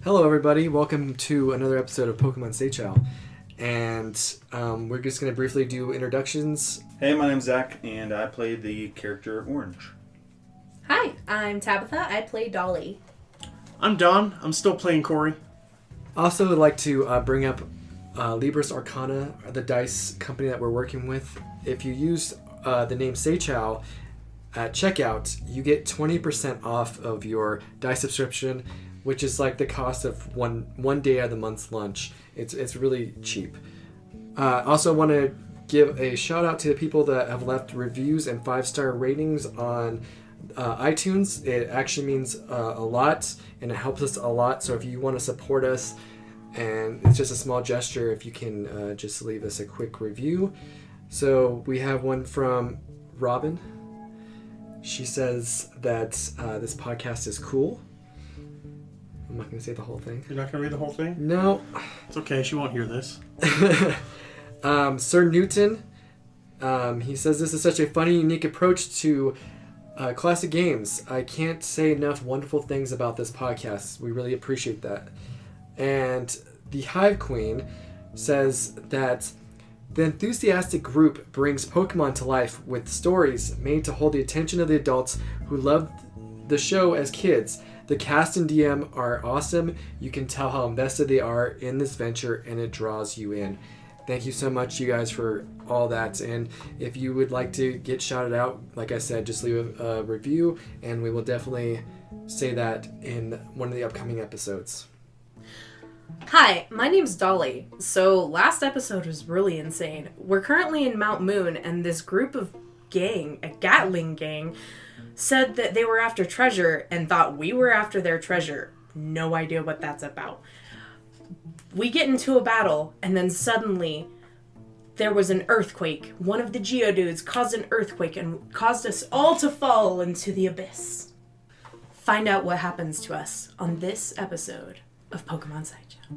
Hello, everybody. Welcome to another episode of Pokemon Seychelles. And we're just going to briefly do introductions. Hey, my name's Zach, and I play the character Orange. Hi, I'm Tabitha. I play Dolly. I'm Don. I'm still playing Corey. Also, would like to bring up Libris Arcana, the dice company that we're working with. If you use the name Seychelles at checkout, you get 20% off of your dice subscription, which is like the cost of one day of the month's lunch. It's really cheap. Also want to give a shout out to the people that have left reviews and 5-star ratings on iTunes. It actually means a lot, and it helps us a lot. So if you want to support us, and it's just a small gesture, if you can just leave us a quick review. So we have one from Robin. She says that this podcast is cool. I'm not going to say the whole thing. You're not going to read the whole thing? No. It's okay. She won't hear this. Sir Newton, he says this is such a funny, unique approach to classic games. I can't say enough wonderful things about this podcast. We really appreciate that. And the Hive Queen says that the enthusiastic group brings Pokemon to life with stories made to hold the attention of the adults who loved the show as kids. The cast and DM are awesome. You can tell how invested they are in this venture, and it draws you in. Thank you so much, you guys, for all that. And if you would like to get shouted out, like I said, just leave a review, and we will definitely say that in one of the upcoming episodes. Hi, my name's Dolly. So last episode was really insane. We're currently in Mount Moon, and this group of gang, a Gatling gang, said that they were after treasure and thought we were after their treasure. No idea what that's about. We get into a battle, and then suddenly there was an earthquake. One of the Geodudes caused an earthquake and caused us all to fall into the abyss. Find out what happens to us on this episode of Pokemon Sideshow.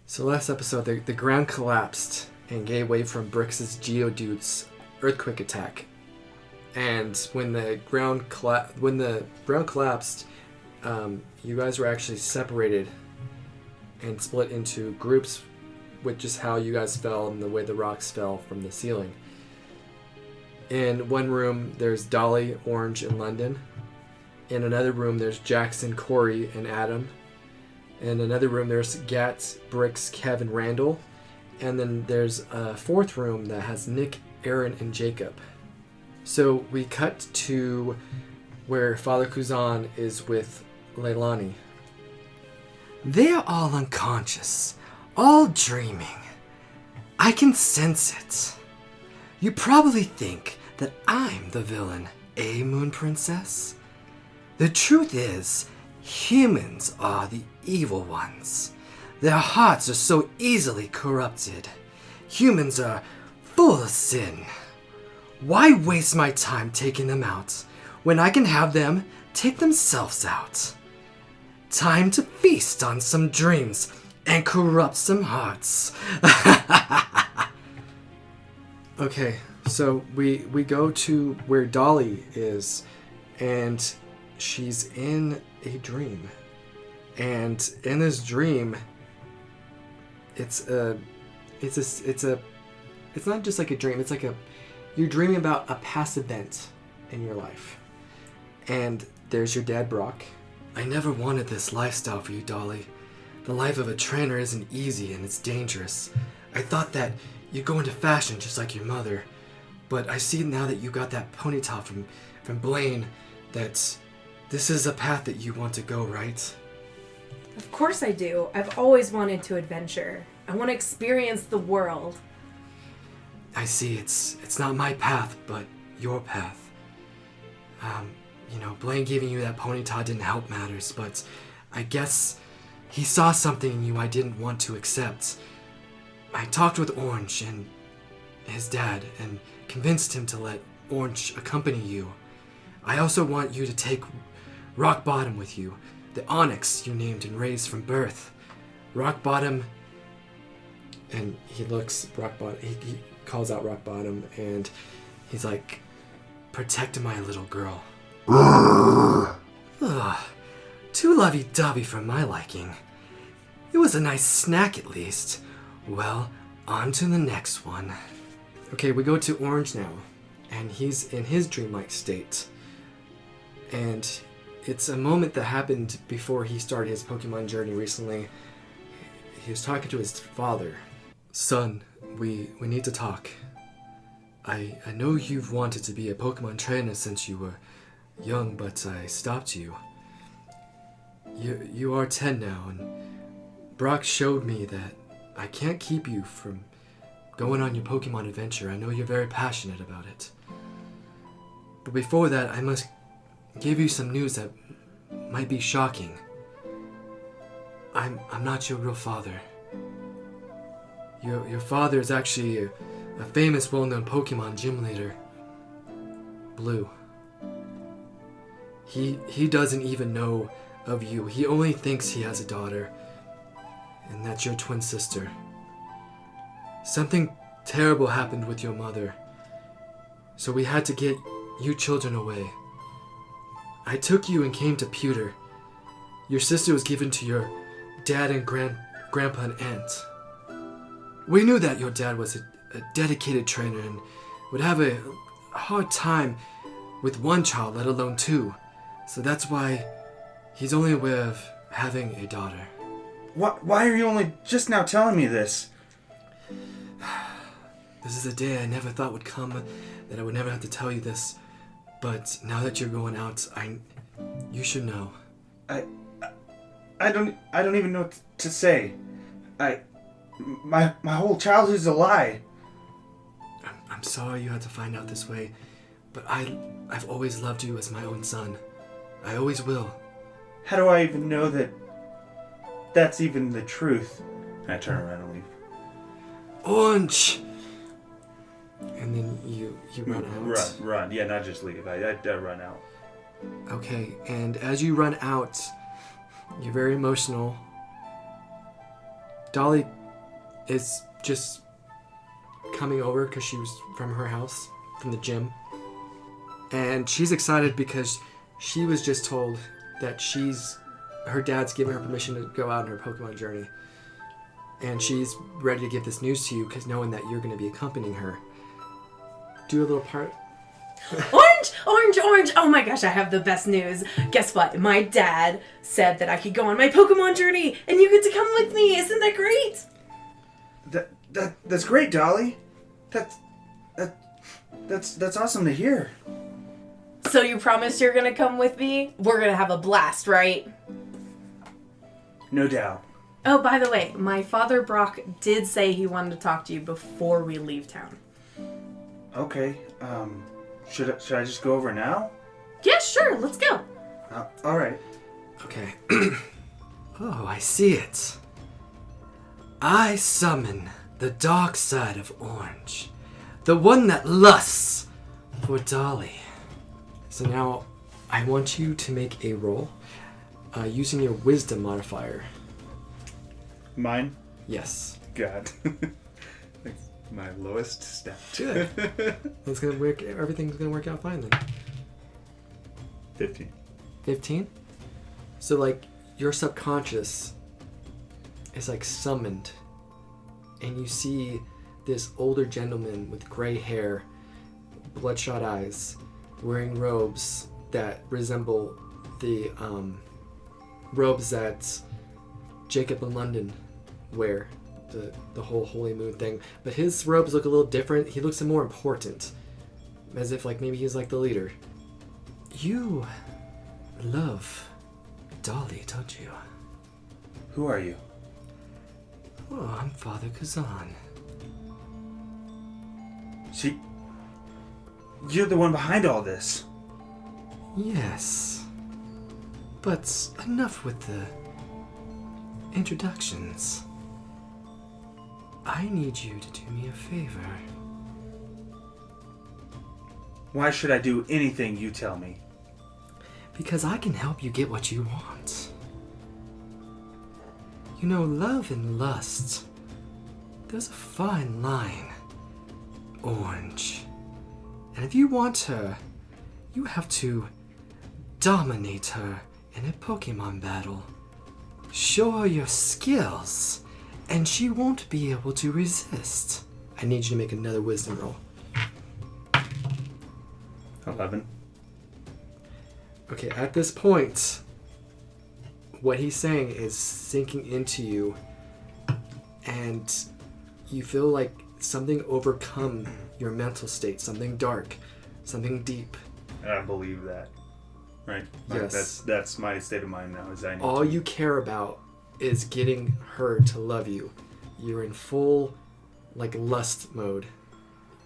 So last episode, the ground collapsed and gave way from Brix's Geodude's earthquake attack. And when the ground collapsed, you guys were actually separated and split into groups, with just how you guys fell and the way the rocks fell from the ceiling. In one room, there's Dolly, Orange, and London. In another room, there's Jackson, Corey, and Adam. In another room, there's Gat, Brix, Kev, and Randall. And then there's a fourth room that has Nick, Aaron, and Jacob. So we cut to where Father Kuzon is with Leilani. They are all unconscious, all dreaming. I can sense it. You probably think that I'm the villain, eh, Moon Princess? The truth is, humans are the evil ones. Their hearts are so easily corrupted. Humans are full of sin. Why waste my time taking them out when I can have them take themselves out? Time to feast on some dreams and corrupt some hearts. Okay, so we go to where Dolly is, and she's in a dream. And in this dream, it's not just like a dream. It's like you're dreaming about a past event in your life. And there's your dad, Brock. I never wanted this lifestyle for you, Dolly. The life of a trainer isn't easy and it's dangerous. I thought that you'd go into fashion just like your mother. But I see now that you got that ponytail from Blaine that this is a path that you want to go, right? Of course I do. I've always wanted to adventure. I want to experience the world. I see, it's not my path, but your path. Blaine giving you that ponytail didn't help matters, but I guess he saw something in you I didn't want to accept. I talked with Orange and his dad and convinced him to let Orange accompany you. I also want you to take Rock Bottom with you, the Onyx you named and raised from birth. Rock Bottom, and he looks Rock Bottom. He calls out Rock Bottom, and he's like, "Protect my little girl." Ugh, too lovey-dovey for my liking. It was a nice snack at least. Well, on to the next one. Okay, we go to Orange now, and he's in his dreamlike state. And it's a moment that happened before he started his Pokemon journey recently. He was talking to his father. Son, we need to talk. I know you've wanted to be a Pokemon trainer since you were young, but I stopped you. You are 10 now, and Brock showed me that I can't keep you from going on your Pokemon adventure. I know you're very passionate about it. But before that, I must give you some news that might be shocking. I'm not your real father. Your father is actually a famous, well-known Pokemon gym leader, Blue. He doesn't even know of you. He only thinks he has a daughter, and that's your twin sister. Something terrible happened with your mother, so we had to get you children away. I took you and came to Pewter. Your sister was given to your dad and grandpa and aunt. We knew that your dad was a dedicated trainer and would have a hard time with one child, let alone two. So that's why he's only aware of having a daughter. Why are you only just now telling me this? This is a day I never thought would come, that I would never have to tell you this. But now that you're going out, you should know. I don't even know what to say. My whole childhood's a lie. I'm sorry you had to find out this way, but I've always loved you as my own son. I always will. How do I even know that that's even the truth? I turn around and leave. Orange! And then you run out. Run. Yeah, not just leave. I run out. Okay, and as you run out, you're very emotional. Dolly is just coming over because she was from her house, from the gym. And she's excited because she was just told that her dad's given her permission to go out on her Pokemon journey. And she's ready to give this news to you because knowing that you're going to be accompanying her. Do a little part. Orange! Orange! Orange! Oh my gosh, I have the best news. Guess what? My dad said that I could go on my Pokemon journey and you get to come with me. Isn't that great? That's great, Dolly. That's awesome to hear. So you promise you're gonna come with me? We're gonna have a blast, right? No doubt. Oh, by the way, my father Brock did say he wanted to talk to you before we leave town. Okay. Should I just go over now? Yeah, sure. Let's go. All right. Okay. Oh, I see it. I summon the dark side of Orange. The one that lusts for Dolly. So now, I want you to make a roll using your wisdom modifier. Mine? Yes. God. That's my lowest stat. Good. It's gonna work. Everything's gonna work out fine then. 15. 15? So, like, your subconscious is, like, summoned. And you see this older gentleman with gray hair, bloodshot eyes, wearing robes that resemble the robes that Jacob and London wear. The whole holy moon thing. But his robes look a little different. He looks more important. As if, like, maybe he's, like, the leader. You love Dolly, don't you? Who are you? Oh, I'm Father Kuzon. You're the one behind all this. Yes. But enough with the introductions. I need you to do me a favor. Why should I do anything you tell me? Because I can help you get what you want. You know, love and lust, there's a fine line. Orange. And if you want her, you have to dominate her in a Pokemon battle. Show her your skills, and she won't be able to resist. I need you to make another wisdom roll. 11. Okay, at this point, what he's saying is sinking into you, and you feel like something overcome your mental state, something dark, something deep. And I believe that. Right? Yes. That's my state of mind now. Is I need All you care about is getting her to love you. You're in full, like, lust mode.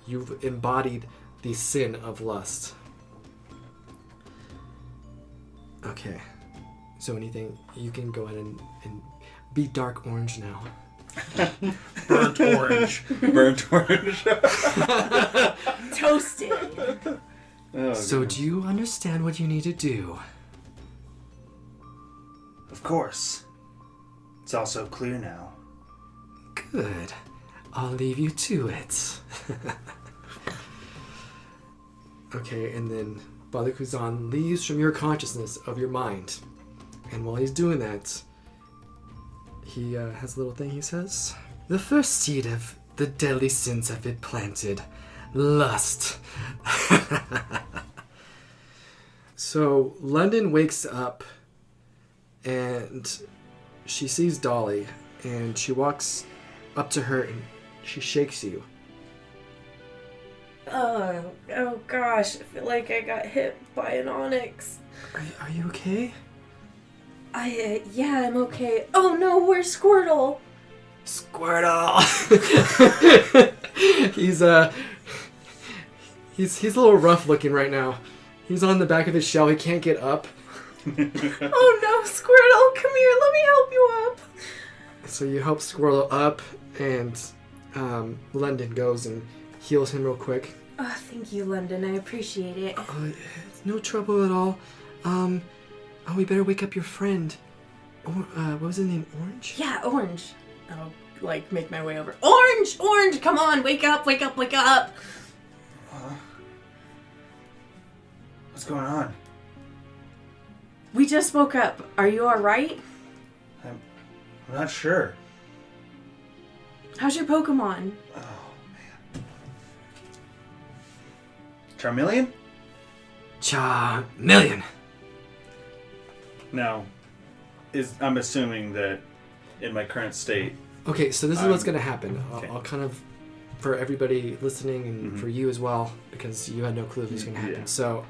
You've embodied the sin of lust. Okay. So anything, you can go ahead and be dark orange now. Burnt orange. Burnt orange. Toasted. Oh, So goodness. do you understand what you need to do? Of course. It's all so clear now. Good. I'll leave you to it. Okay, and then Father Kuzan leaves from your consciousness of your mind. And while he's doing that, he has a little thing he says. The first seed of the deadly sins have been planted. Lust. So London wakes up and she sees Dolly and she walks up to her and she shakes you. Oh gosh, I feel like I got hit by an onyx. Are you okay? Yeah, I'm okay. Oh no, where's Squirtle? Squirtle! He's a little rough looking right now. He's on the back of his shell. He can't get up. Oh no, Squirtle, come here, let me help you up. So you help Squirtle up, and London goes and heals him real quick. Oh, thank you, London. I appreciate it. It's no trouble at all. We better wake up your friend. What was his name? Orange? Yeah, Orange. I'll, like, make my way over. Orange, come on, wake up. What's going on? We just woke up. Are you alright? I'm not sure. How's your Pokemon? Oh, man. Charmeleon? Charmeleon. Now, I'm assuming that in my current state... Okay, so this is what's going to happen. Okay. I'll kind of, for everybody listening and Mhm. for you as well, because you had no clue this was going to happen. Yeah. So,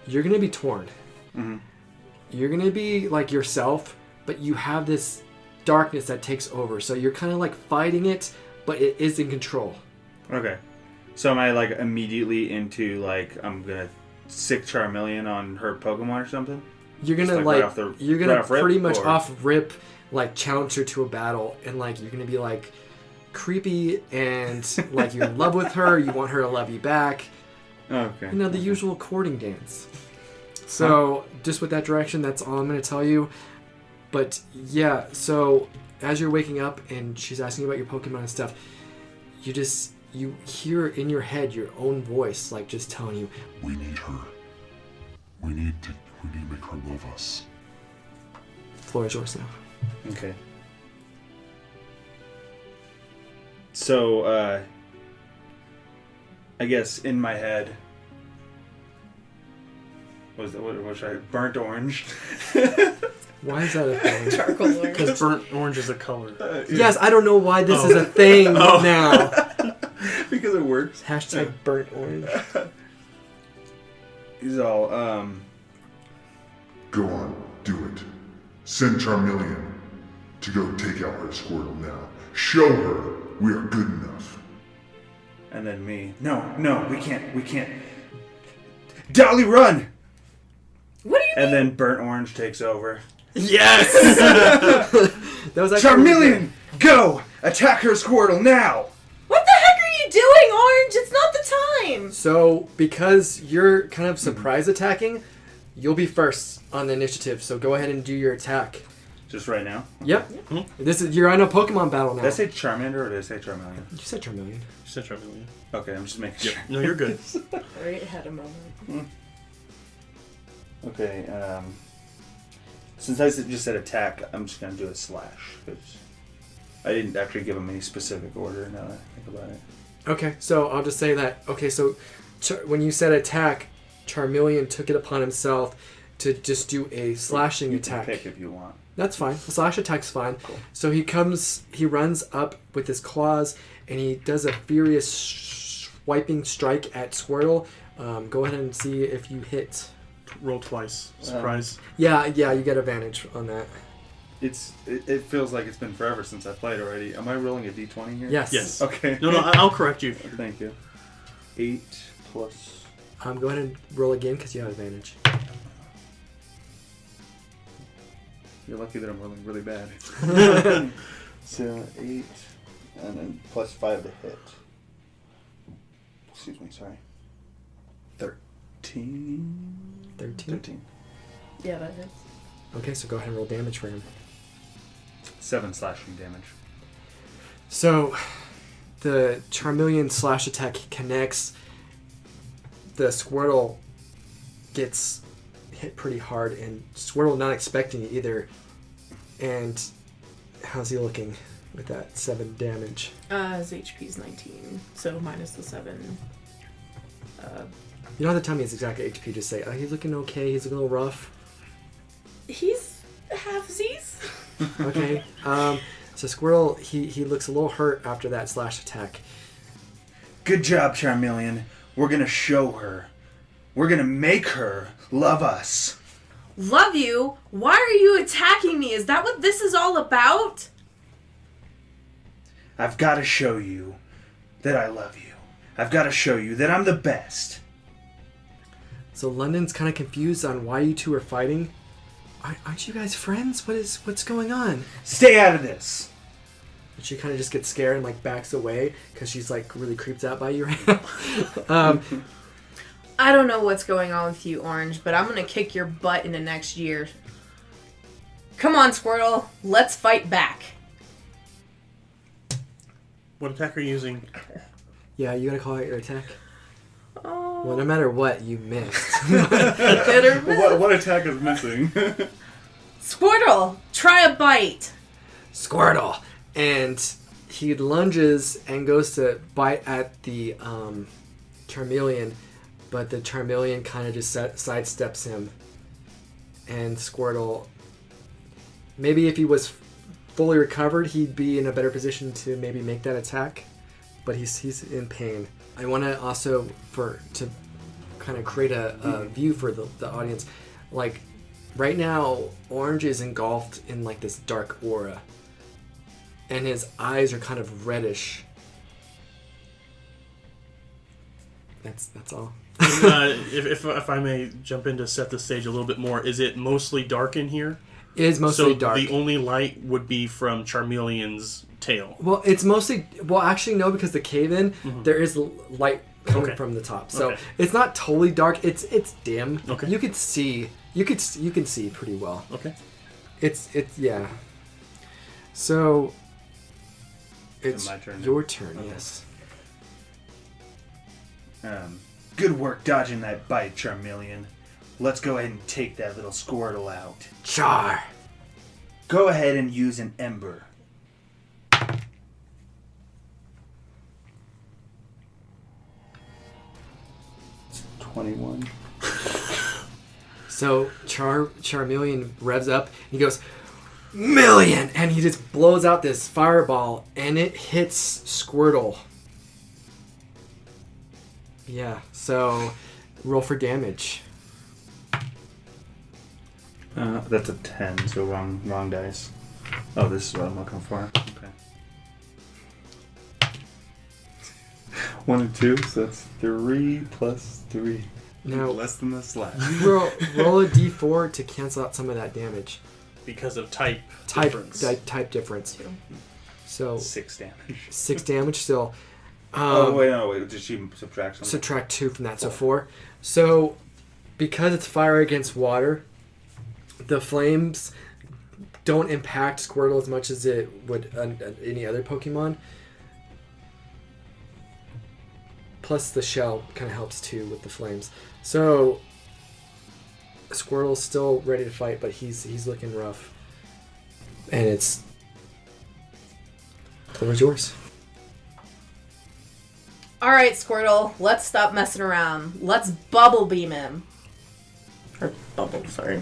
you're going to be torn. Mhm. You're going to be like yourself, but you have this darkness that takes over. So you're kind of like fighting it, but it is in control. Okay. So am I, like, immediately into, like, I'm gonna sick Charmeleon on her Pokemon or something? You're gonna Just, like right off the- you're gonna right off rip, pretty much or- off rip like challenge her to a battle, and like you're gonna be like creepy and like you're in love with her. You want her to love you back. Okay. You know, the usual courting dance. So just with that direction, that's all I'm gonna tell you. But yeah, so as you're waking up and she's asking you about your Pokemon and stuff, you hear in your head your own voice like just telling you, We need her. We need to make her love us. floor is yours now. Okay. So, I guess in my head, what should I? Burnt orange. Why is that a thing? Charcoal orange. Because burnt orange is a color. Yes, I don't know why this is a thing now. Because it works. Hashtag burnt orange. He's all, Go on, do it. Send Charmeleon to go take out her Squirtle now. Show her we are good enough. and then me. No, we can't. Dolly, run! What do you mean? And then burnt orange takes over. Yes! That was actually Charmeleon, go! Attack her Squirtle now! What the heck are you doing, Orange? It's not the time. So, because you're kind of surprise attacking, you'll be first on the initiative. So go ahead and do your attack. Just right now. Yep. You're on a Pokemon battle now. Did I say Charmander or did I say Charmeleon? You said Charmeleon. Said Charmeleon. Okay, I'm just making sure. No, you're good. Right, had a moment. Okay, since I just said attack, I'm just gonna do a slash because I didn't actually give him any specific order. Now that I think about it. Okay, so I'll just say that. Okay, so when you said attack, Charmeleon took it upon himself to just do a slashing You attack. can pick if you want. That's fine. The slash attack's fine. Cool. So he runs up with his claws, and he does a furious swiping strike at Squirtle. Go ahead and see if you hit. Roll twice. Surprise. Yeah, you get advantage on that. It feels like it's been forever since I played already. Am I rolling a d20 here? Yes. Yes. Okay. No, I'll correct you. Thank you. 8 plus. Go ahead and roll again because you have advantage. You're lucky that I'm rolling really bad. So 8 and then plus 5 to hit. Excuse me, sorry. 13. 13. Yeah, that hits. Okay, so go ahead and roll damage for him. 7 slashing damage. So, the Charmeleon slash attack connects. The Squirtle gets hit pretty hard, and Squirtle not expecting it either. And how's he looking with that 7 damage? His HP's 19, so minus the 7. You don't have to tell me his exact HP, just say, he's looking okay, he's looking a little rough. He's halfsies. Okay. So Squirtle, he looks a little hurt after that slash attack. Good job, Charmeleon. We're gonna show her. We're gonna make her love us. Love you? Why are you attacking me? Is that what this is all about? I've gotta show you that I love you. I've gotta show you that I'm the best. So London's kind of confused on why you two are fighting. Aren't you guys friends? What's going on? Stay out of this. And she kind of just gets scared and like backs away because she's like really creeped out by you right now. I don't know what's going on with you, Orange, but I'm gonna kick your butt in the next year. Come on, Squirtle. Let's fight back. What attack are you using? Yeah, you gotta call out your attack. Oh, Well, no matter what, you missed. bitter. What attack is missing? Squirtle, try a bite. Squirtle! And he lunges and goes to bite at the Charmeleon, but the Charmeleon kind of just sidesteps him. And Squirtle, maybe if he was fully recovered, he'd be in a better position to maybe make that attack, but he's in pain. I want to also, to kind of create a view for the audience, like right now, Orange is engulfed in like this dark aura, and his eyes are kind of reddish. That's all. If I may jump in to set the stage a little bit more, is it mostly dark in here? It is mostly so dark. The only light would be from Charmeleon's tail. Well, it's mostly... Well, actually, no, because the cave-in, there is light coming from the top. So it's not totally dark. It's dim. Okay. You could see... You can see pretty well. Okay. It's yeah. So... It's my turn now? your turn, Okay. yes. Good work dodging that bite, Charmeleon. Let's go ahead and take that little Squirtle out. Char! Go ahead and use an Ember. It's 21. So Charmeleon revs up, he goes, Million! And he just blows out this fireball, and it hits Squirtle. Yeah, so roll for damage. That's a 10, so wrong dice. Oh, this is what I'm looking for. Okay. 1 and 2, so that's 3 plus 3. Now, Less than the slash. you roll a d4 to cancel out some of that damage. Because of type Type difference. type difference. So 6 damage. 6 damage still. Wait. Did she subtract something? Subtract 2 from that, so 4. So, because it's fire against water, the flames don't impact Squirtle as much as it would any other Pokemon. Plus, the shell kind of helps too with the flames. So, Squirtle's still ready to fight, but he's looking rough. And it's... The floor is yours. Alright, Squirtle, let's stop messing around. Let's bubble beam him. Or bubble, sorry.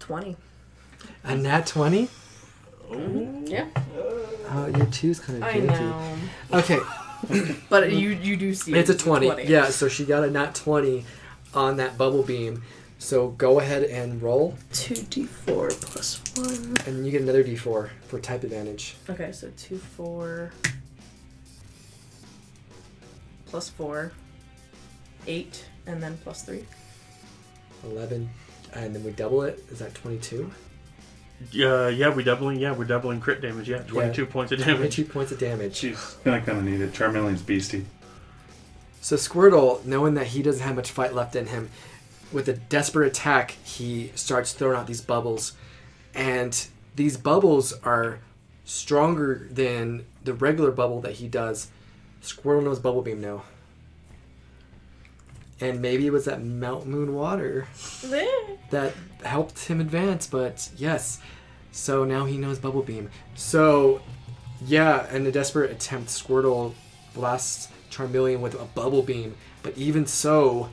20. A nat 20? Yeah. Your 2's kind of I janky. know. Okay, But you do see it's a 20. Yeah, so she got a nat 20 on that bubble beam. So go ahead and roll, 2d4 plus 1. and you get another d4 for type advantage. Okay, so 2, 4. Plus 4. 8. And then plus 3. 11, and then we double it. Is that 22? We're doubling crit damage. Yeah, 22 points of damage. 22 points of damage. She's gonna need it. Charmeleon's beastie. So Squirtle, knowing that he doesn't have much fight left in him, with a desperate attack, he starts throwing out these bubbles. And these bubbles are stronger than the regular bubble that he does. Squirtle knows Bubble Beam now. And maybe it was that Mount Moon water that helped him advance, but yes. So now he knows Bubble Beam. So, yeah, in a desperate attempt, Squirtle blasts Charmeleon with a Bubble Beam. But even so,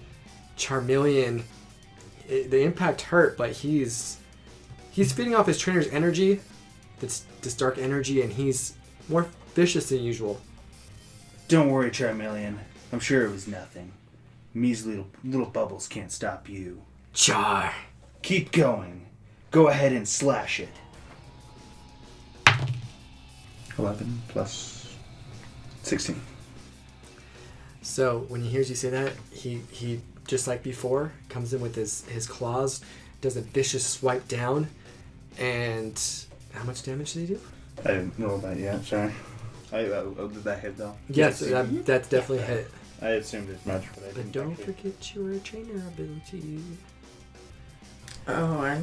Charmeleon, the impact hurt, but he's feeding off his trainer's energy, this dark energy, and he's more vicious than usual. Don't worry, Charmeleon. I'm sure it was nothing. Measly little bubbles can't stop you. Char. Keep going. Go ahead and slash it. 11 plus 16. So when he hears you say that, he just like before comes in with his claws, does a vicious swipe down, and how much damage did he do? I didn't know that yet, sorry. Did that hit though? Yes, that's definitely hit. I assumed as much, but I But didn't. don't actually. forget your trainer ability. Oh,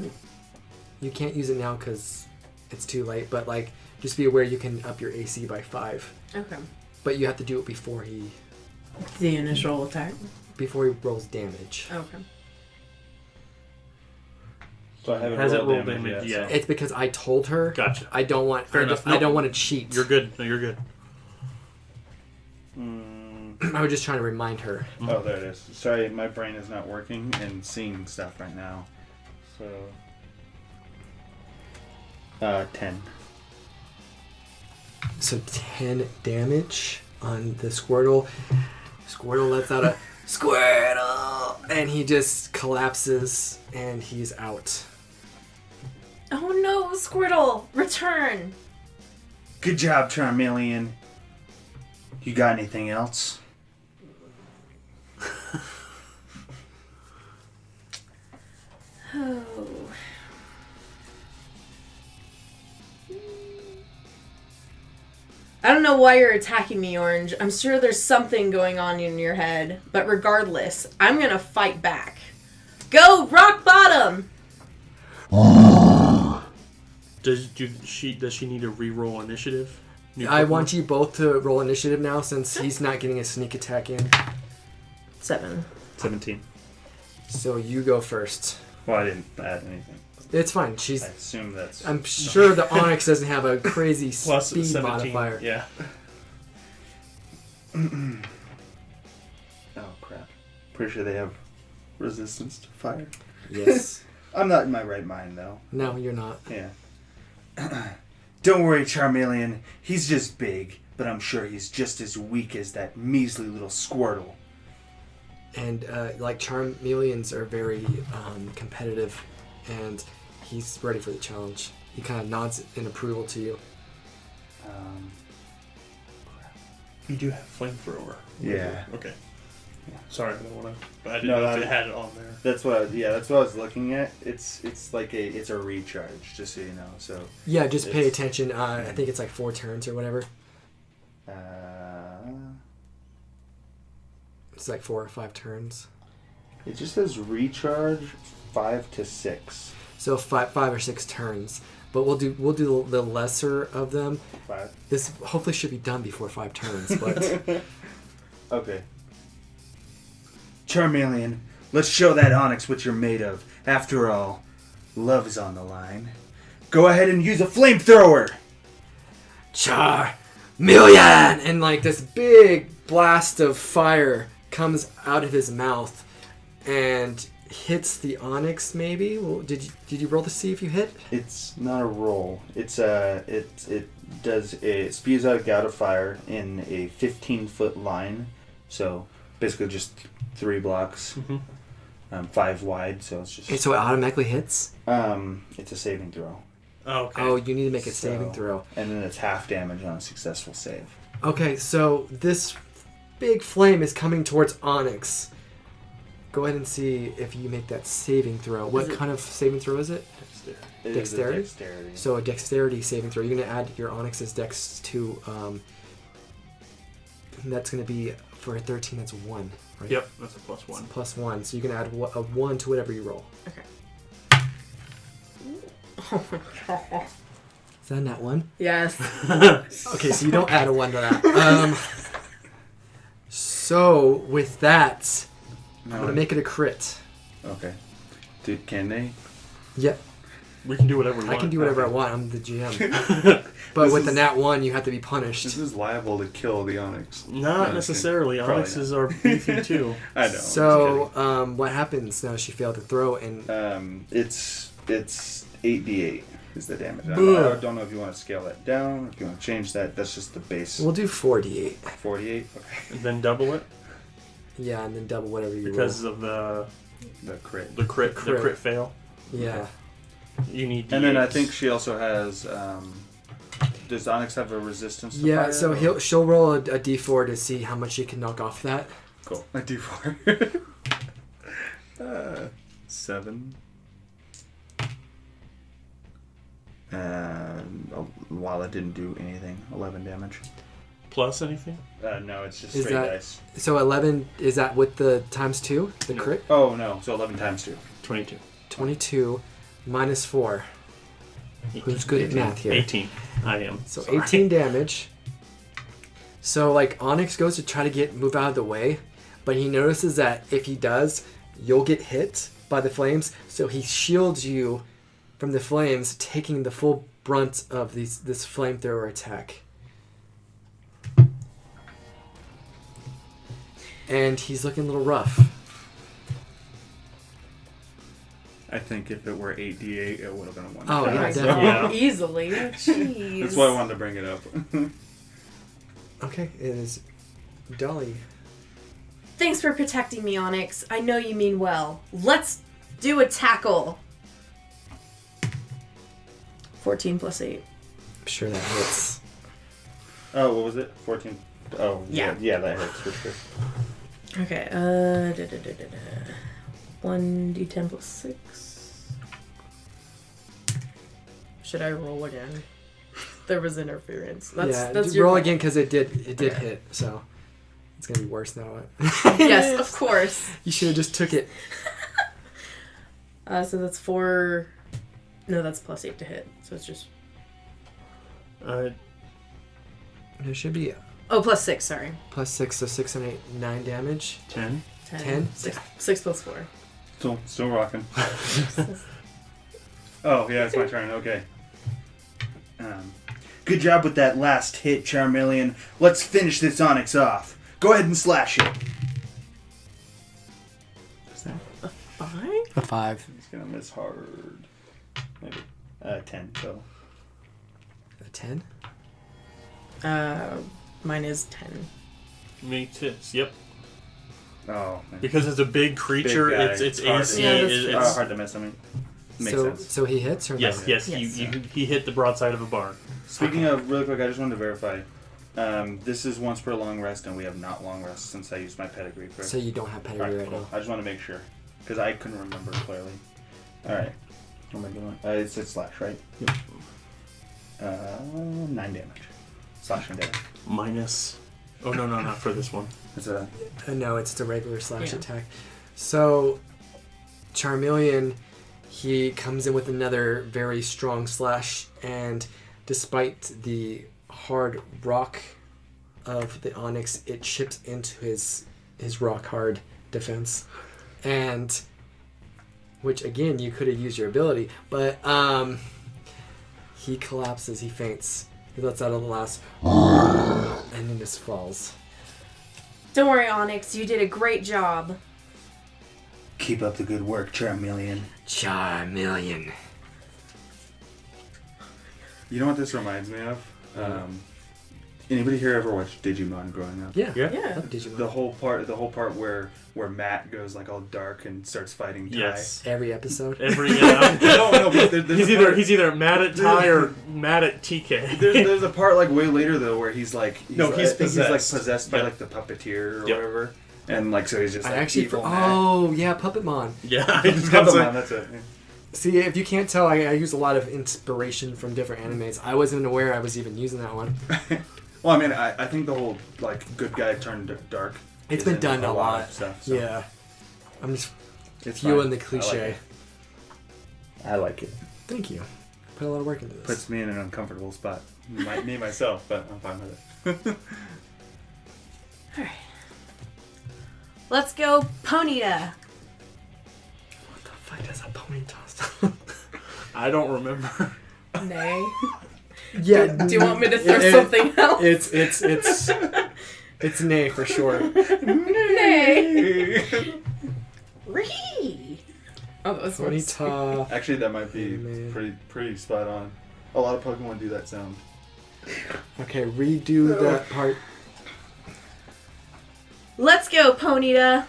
You can't use it now because it's too late, but like just be aware you can up your AC by 5. okay. But you have to do it before he The initial attack. rolls damage. Okay. So I haven't Hasn't rolled rolled damage damage yet. yet. It's because I told her Gotcha. I don't want Fair enough. I don't want to cheat. You're good. No, you're good. I was just trying to remind her. Oh, there it is. Sorry, my brain is not working and seeing stuff right now. So, 10. So 10 damage on the Squirtle. Squirtle lets out a Squirtle, and he just collapses, and he's out. Oh no, Squirtle! Return! Good job, Charmeleon. You got anything else? Oh. I don't know why you're attacking me, Orange. I'm sure there's something going on in your head. But regardless, I'm gonna fight back. Go rock bottom! Does she need to re-roll initiative? I want you both to roll initiative now since he's not getting a sneak attack in. 7. 17. So you go first. Well, I didn't add anything. It's fine. I assume that's... I'm sure the Onyx doesn't have a crazy Plus speed 17. modifier. Yeah. Oh, crap. Pretty sure they have resistance to fire. Yes. I'm not in my right mind, though. No, you're not. Yeah. Don't worry, Charmeleon. He's just big, but I'm sure he's just as weak as that measly little Squirtle. And like Charmeleons are very competitive, and he's ready for the challenge. He kind of nods in approval to you. You do have flamethrower. Yeah. Okay. Sorry, I don't want to. But I didn't No, know if it had it on there. That's what I was looking at. It's like it's a recharge, just so you know. So Yeah, just pay It's- attention. I think it's like 4 turns or whatever. It's like 4 or 5 turns. it just says recharge 5 to 6. So 5 or 6 turns. But we'll do the lesser of them. 5. This hopefully should be done before 5 turns, but Okay. Charmeleon, let's show that Onyx what you're made of. After all, love is on the line. Go ahead and use a flamethrower. Charmeleon! And like this big blast of fire comes out of his mouth and hits the Onyx. Maybe. Well, did you roll to see if you hit? It's not a roll. It's it spews out a gout of fire in a 15-foot line. So basically just 3 blocks, 5 wide. So it's just Okay, so it automatically hits. it's a saving throw. Oh, okay. Oh, you need to make a So- saving throw. And then it's half damage on a successful save. Okay, so this big flame is coming towards Onyx. Go ahead and see if you make that saving throw. What kind of saving throw is it? It is a Dexterity? dexterity. So a dexterity saving throw. You're going to add your Onyx's dex to... that's going to be, for a 13, that's 1, right? Yep, that's a +1. Plus 1. So you can add a 1 to whatever you roll. Okay. Is that that 1? Yes. Okay, so you don't add a 1 to that. So, with that, I'm going to make it a crit. Okay. Dude, can they? Yeah, We can do whatever we want. I can do whatever I want. I'm the GM. But This with the is- nat 1, you have to be punished. This is liable to kill the Onyx. Not No, necessarily. probably Onyxes are beefy too. I know. So, what happens now? She failed to throw, and It's 8d8 is the damage. I Ugh. don't know if you want to scale that down. If you want to change that, that's just the base. we'll do 4d8. 48. Okay. And then double it Yeah, and then double whatever you because roll. of the The crit. crit fail. Yeah. You need. And then I D8s. think she also has. Does Onyx have a resistance to Yeah, fire? so or- she'll roll a d4 to see how much she can knock off that. Cool. A d4. 7. And while it didn't do anything, 11 damage. plus anything. No, it's just Is straight that- dice. So 11, is that with the times 2? The No. crit? Oh no, so 11 times 2. 22. 22 minus 4. Who's good at 18. math here? 18. I am. So Sorry. 18 damage. So like Onyx goes to try to move out of the way, but he notices that if he does, you'll get hit by the flames. So he shields you from the flames, taking the full brunt of this flamethrower attack. And he's looking a little rough. I think if it were 8d8, it would have been a 1. Oh, Oh yeah, my definitely. God. Yeah. Easily. Jeez. That's why I wanted to bring it up. Okay, it is Dolly. Thanks for protecting me, Onyx. I know you mean well. Let's do a tackle. 14 plus 8. I'm sure that hits. Oh, what was it? 14. Oh, Yeah. yeah, that hurts for sure. Okay, 1d10 plus 6. Should I roll again? There was interference. That's your roll call. again because it did Okay. hit. So it's gonna be worse now. Yes, of course. You should have just took it. So that's 4. No, that's plus 8 to hit. So it's just. There should be Oh, plus 6, sorry. plus 6, so 6 and 8, 9 damage. 10. 10? 6 plus 4. Still rocking. Oh, yeah, it's my turn. Okay. Good job with that last hit, Charmeleon. Let's finish this Onyx off. Go ahead and slash it. What's that? 5? A 5. He's gonna miss hard. Maybe 10 total. A 10? Mine is 10. Me too. Yep. Oh, man. Because it's a big creature, Big guy. its Hard. AC Yeah, that's is. true. It's, Hard to miss. I mean, makes So sense. so he hits or no? yes. Yes. He hit the broadside of a barn. Speaking of, really quick, I just wanted to verify. This is once per long rest, and we have not long rest since I used my pedigree. Correct? So you don't have pedigree Alright, right cool. now. I just want to make sure because I couldn't remember clearly. All right, what am I doing? It's slash, right? Yep. 9 damage. Slashing damage. Minus. Oh, no, not for this one. It's a No, it's a regular slash Yeah. attack. So Charmeleon, he comes in with another very strong slash, and despite the hard rock of the Onyx, it chips into his rock hard defense, and which again you could have used your ability, but he collapses, he faints, he lets out a last, and then just falls. Don't worry, Onyx. You did a great job. keep up the good work, Charmeleon. Charmeleon. You know what this reminds me of? Anybody here ever watched Digimon growing up? Yeah. Yeah. Yeah. Love Digimon. The whole part where Matt goes like all dark and starts fighting Ty. Yes. Every episode. Every no, but he's either mad at Ty or mad at TK. There's a part like way later though where he's like He's I think possessed. he's like possessed by Yep. like the puppeteer or Yep. whatever, and like so he's just I like actually. evil Matt. Oh yeah, Puppetmon. Yeah, I just Puppetmon, that's it. Yeah. See, if you can't tell, I use a lot of inspiration from different animes. I wasn't aware I was even using that one. Well, I mean, I think the whole like good guy turned dark. It's is been in done a lot. of stuff. So Yeah. I'm just it's fueling fine. the cliche. I like it. Thank you. Put a lot of work into this. Puts me in an uncomfortable spot. Me myself, but I'm fine with it. Alright. Let's go, Ponyta. What the fuck does a pony toss? I don't remember. Nay. Yeah. Do you want me to throw it- something else? It's nay for sure. Nay. Ree. Oh, that was worse. Ponyta. Actually, that might be Man. pretty spot on. A lot of Pokemon do that sound. Okay, redo that part. Let's go, Ponyta.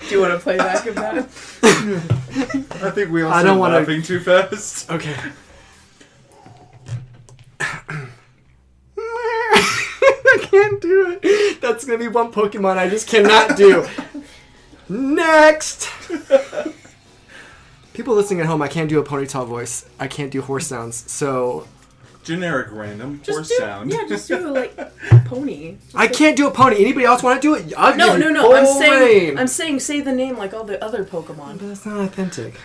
Do you want to play back of that? I think we all I started don't wanna- laughing too fast. Okay. I can't do it. That's gonna be one Pokemon I just cannot do. Next. People listening at home, I can't do a Ponyta voice. I can't do horse sounds. So Generic random horse do, sound. Yeah, just do like pony. I can't do a pony. Anybody else want to do it? I'll No, give you no. full reign. I'm saying say the name like all the other Pokemon. But that's not authentic.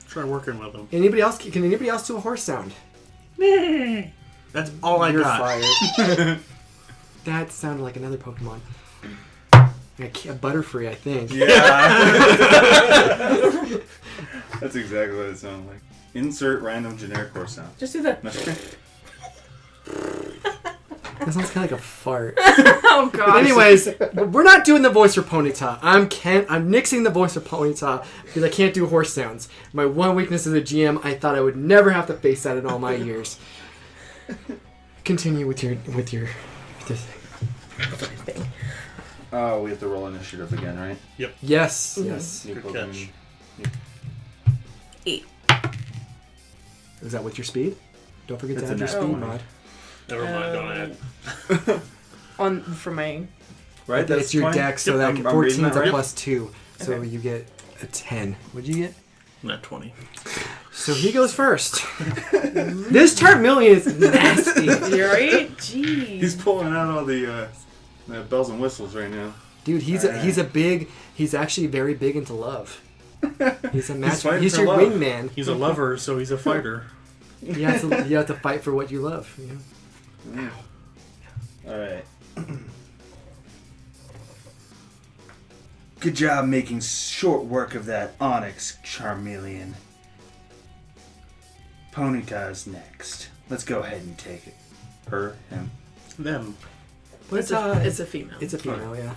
Try working with him. Anybody else? Can anybody else do a horse sound? That's all I You're got. fired. That sounded like another Pokemon. Like a Butterfree, I think. Yeah. That's exactly what it sounded like. Insert random generic horse sound. Just do that. No. That sounds kind of like a fart. Oh But god. anyways, we're not doing the voice for Ponyta. I'm nixing the voice for Ponyta because I can't do horse sounds. My one weakness as a GM, I thought I would never have to face that in all my years. Continue with your thing. Oh, we have to roll initiative again, right? Yes, yes. New Good Pokemon. catch. 8. Is that with your speed? Don't forget That's to add your a speed nat mod. Never mind, don't add. For my... Right? It's your 20? deck, so Yep, that I'm 14 reading is that a right. plus 2. So Okay. you get a 10. What'd you get? Not 20. So he goes first. This Charmeleon is nasty. You're right? Jeez. He's pulling out all the bells and whistles right now. Dude, he's actually very big into love. He's a match. fighting He's for your love. wingman. He's a lover, so he's a fighter. You have to fight for what you love. You know? All right. Good job making short work of that Onyx, Charmeleon. Ponyta's next. Let's go ahead and take it. Her, him. Them. It's a female. It's a female, yeah.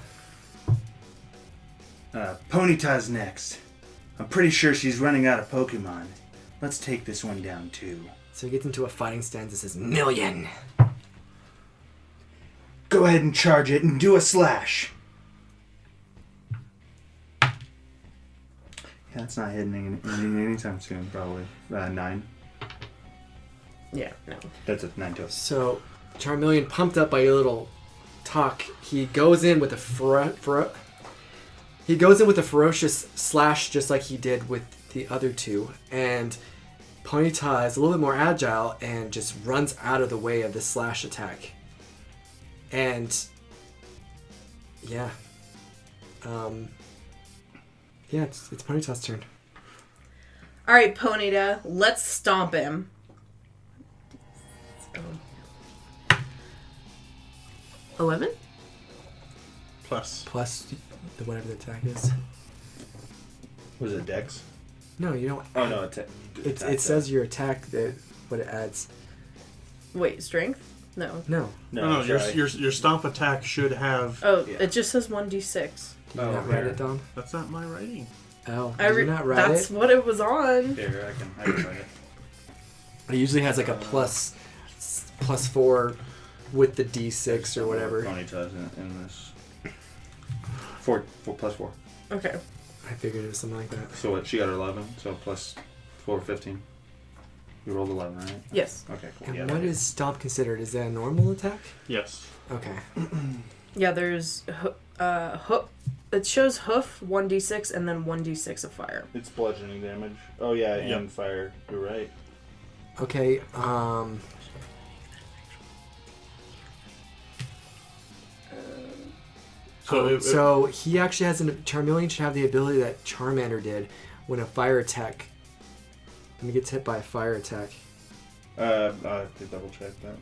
Ponyta's next. I'm pretty sure she's running out of Pokemon. Let's take this one down too. So he gets into a fighting stance that says million. Go ahead and charge it and do a slash. Yeah, that's not hitting anytime soon, probably. 9. Yeah, no. That's a 9 to. So Charmeleon, pumped up by your little talk, he goes in with a ferocious slash, just like he did with the other two, and Ponyta is a little bit more agile and just runs out of the way of the slash attack. And yeah, it's Ponyta's turn. All right, Ponyta, let's stomp him. 11? Plus. Plus whatever the attack is. Was it Dex? No, you don't. Oh no, It says your attack, what it adds. Wait, strength? No. No. No, your stomp attack should have. Oh, Yeah. it just says 1d6. Did you Oh, not write here. it down? That's not my writing. Oh, did you not write That's it? what it was on. Here, I can write it. It usually has like a plus 4 with the d6 or whatever. Ponyta's in this. 4 plus 4. Okay. I figured it was something like that. So what? She got her 11. So plus 4, 15. You rolled 11, right? Yes. Okay, cool. And Yeah, what is stomp considered? Is that a normal attack? Yes. Okay. Yeah, there's hoof. It shows hoof 1d6 and then 1d6 of fire. It's bludgeoning damage. Oh yeah, Yep. and fire. You're right. Okay. So he actually has Charmeleon should have the ability that Charmander did when a fire attack. When he gets hit by a fire attack. I have to double check that.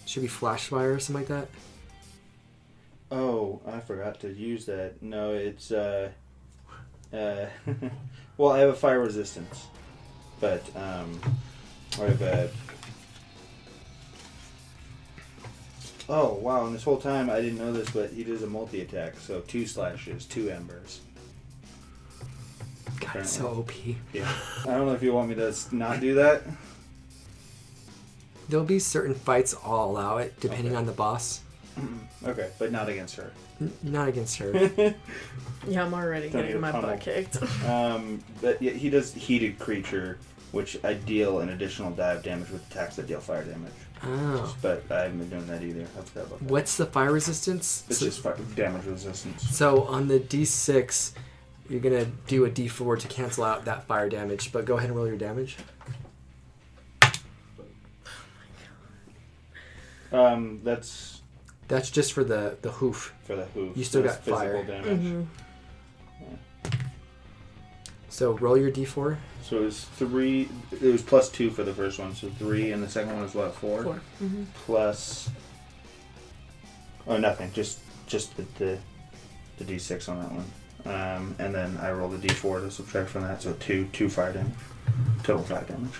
Should be flash fire or something like that. Oh, I forgot to use that. No, it's well, I have a fire resistance, but I have a. Oh wow! And this whole time I didn't know this, but he does a multi-attack, so 2 slashes, 2 embers. God, it's so OP. Yeah. I don't know if you want me to not do that. There'll be certain fights I'll allow it, depending on the boss. Okay, but not against her. Not against her. Yeah, I'm already Don't getting get my pummeled. butt kicked. But yeah, he does heated creature, which I deal an additional dive damage with attacks that deal fire damage. Oh. But I haven't been doing that either. I forgot about that. What's the fire resistance? It's just damage resistance. So on the d6, you're going to do a d4 to cancel out that fire damage, but go ahead and roll your damage. That's just for the hoof. for the hoof. You still That's got physical fire. damage. Mm-hmm. So roll your d4. So it was 3. It was plus 2 for the first one, so 3, and the second one was what, 4? 4. Mm-hmm. Plus. Oh, nothing. Just the d6 on that one. And then I rolled a d4 to subtract from that, so 2 fire damage. Total 5 damage.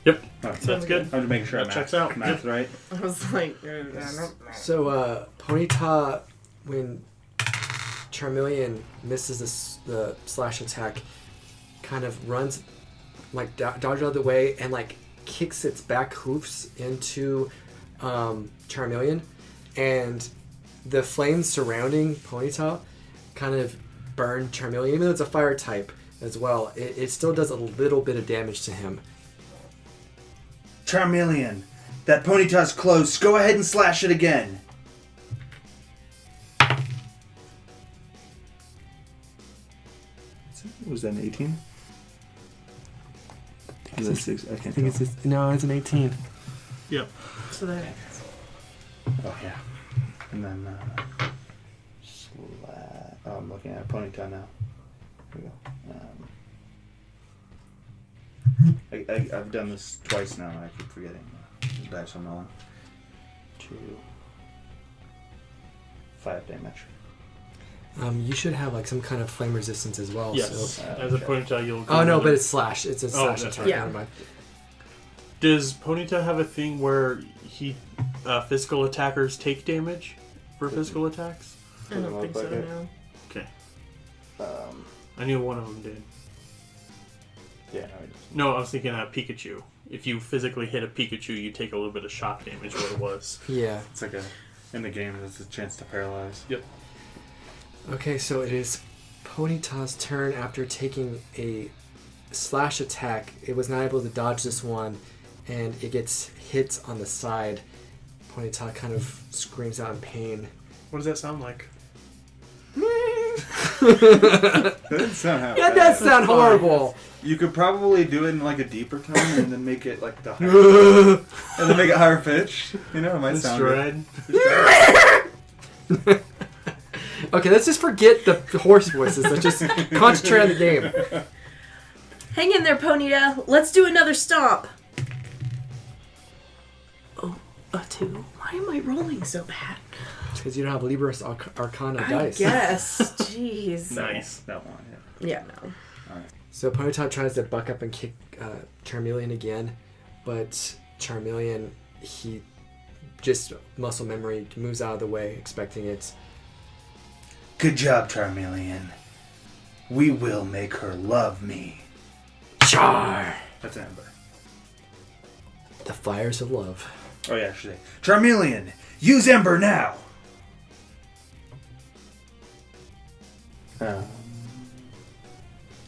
Yep. Alright. That's good. I'm just making sure That I checks out. math right. I was like, I don't know. So Ponyta, when Charmeleon misses the slash attack, kind of runs, like dodge out of the way and like kicks its back hoofs into Charmeleon, and the flames surrounding Ponyta kind of burn Charmeleon, even though it's a fire type. as well. It still does a little bit of damage to him. Charmeleon, that Ponyta's close. Go ahead and slash it again. Was that an 18? Was that 6? I can't tell. No, it's an 18. Yep. So there. Oh, yeah. And then, oh, I'm looking at Ponyta now. Here we go. I've done this twice now, and I keep forgetting. Dice on Melon. 2, 5 damage. You should have like some kind of flame resistance as well. Yes. So. As a Ponyta, you'll. Oh no, another- but it's slash. It's a slash that's attack. right. Never mind. Does Ponyta have a thing where he physical attackers take damage for physical attacks? I don't think so, Doesn't look no. Okay. Um, I knew one of them did. yeah, no, he doesn't. No, I was thinking Pikachu. If you physically hit a Pikachu, you take a little bit of shock damage. What it was. Yeah. It's like in the game, there's a chance to paralyze. Yep. Okay, so it is Ponyta's turn after taking a slash attack. It was not able to dodge this one, and it gets hit on the side. Ponyta kind of screams out in pain. What does that sound like? That doesn't sound half That bad. does sound horrible. You could probably do it in like a deeper tone and then make it like the higher and then make it higher pitch. You know, it might sound good. Stride. Okay, let's just forget the horse voices. Let's just concentrate on the game. Hang in there, Ponyta. Let's do another stomp. Oh, a 2. Why am I rolling so bad? Because you don't have Libris Arcana I dice. guess. Jeez. Nice. That one, yeah. Yeah, no. So Ponyta tries to buck up and kick Charmeleon again, but Charmeleon, he just muscle memory moves out of the way, expecting it. Good job, Charmeleon. We will make her love me. Char! That's Amber. The fires of love. Oh yeah, I should say. Charmeleon, use Ember now.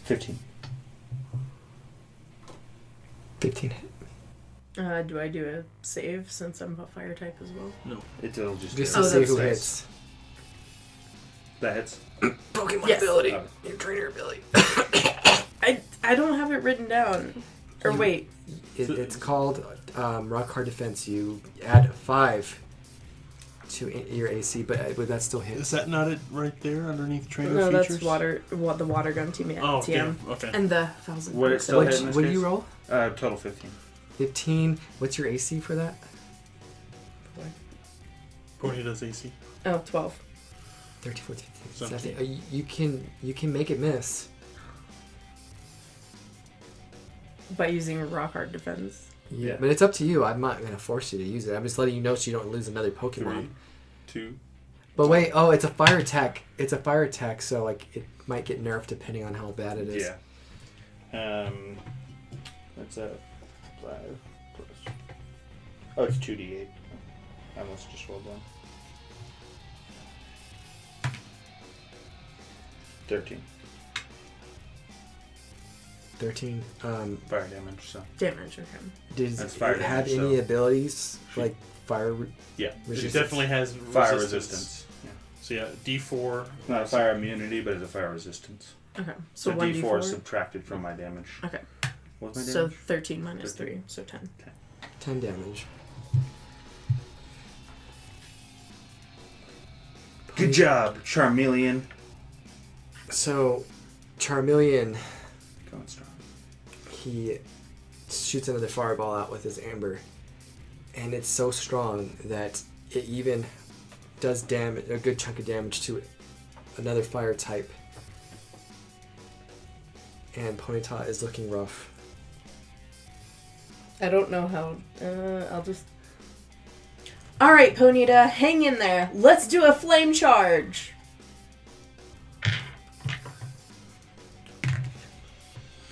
15. 15 hit. Do I do a save since I'm a fire type as well? No. It'll just Just Oh, to see that's who nice. hits. That hits. Pokemon Yes. ability. Oh. Your trainer ability. I don't have it written down. Or You- wait. It's called Rock Hard Defense. You add 5 to your AC, but would that still hit? Is that not it right there underneath trainer No, features? that's the water gun team. Oh, TM. okay. And the 1,000. Would it so still What hit in this do case? you roll? Total 15. 15. What's your AC for that? Ponyta's AC. Oh, 12. 13, 14, 15, 17. 17. You can make it miss. By using rock hard defense. Yeah, but it's up to you. I'm not going to force you to use it. I'm just letting you know so you don't lose another Pokemon. 3, 2. But wait, it's a fire attack. It's a fire attack, so like it might get nerfed depending on how bad it is. Yeah. That's a 5 plus. Oh, it's 2d8. I almost just rolled one. 13. 13. Fire damage, so. Damage, okay. Does That's it fire have damage, any so- abilities like fire? Yeah. It Resistance. definitely has Fire resistance. Yeah. So yeah, D4. It's not a fire immunity, but it's a fire resistance. Okay. So So 1d4. D4 is subtracted from my damage. Okay. What's my So damage? 13 minus 13. 3, so 10. 10 damage. Good job, Charmeleon. So, Charmeleon, Going strong. he shoots another fireball out with his amber, and it's so strong that it even does damage, a good chunk of damage to another fire type. And Ponyta is looking rough. I don't know how. I'll just. Alright, Ponyta, hang in there. Let's do a flame charge.